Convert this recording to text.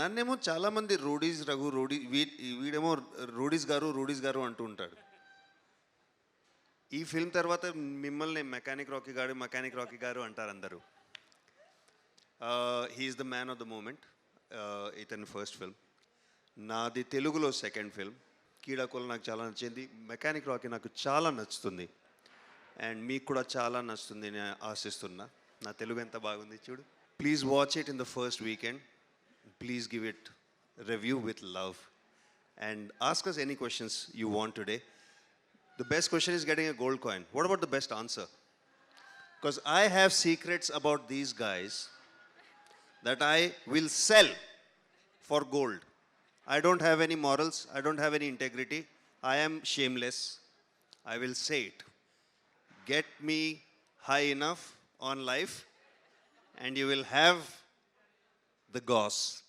నన్నేమో చాలామంది రోడీస్ రఘు వీడేమో రోడీస్ గారు అంటూ ఉంటాడు. ఈ ఫిల్మ్ తర్వాత మిమ్మల్ని మెకానిక్ రాకీ గారు అంటారు అందరూ. He is the man of the moment. ఇతని ఫస్ట్ ఫిల్మ్, నాది తెలుగులో సెకండ్ ఫిల్మ్. కీడాకోల నాకు చాలా నచ్చింది, మెకానిక్ రాకీ నాకు చాలా నచ్చుతుంది, అండ్ మీకు కూడా చాలా నచ్చుతుంది నేను ఆశిస్తున్నా. నా తెలుగు ఎంత బాగుంది చూడు. Please watch it in the first weekend. Please give it review with love and ask us any questions you want today. The best question is getting a gold coin. What about the best answer? Because I have secrets about these guys that I will sell for gold. I don't have any morals, I don't have any integrity, I am shameless. I will say it. Get me high enough on life and you will have the goss.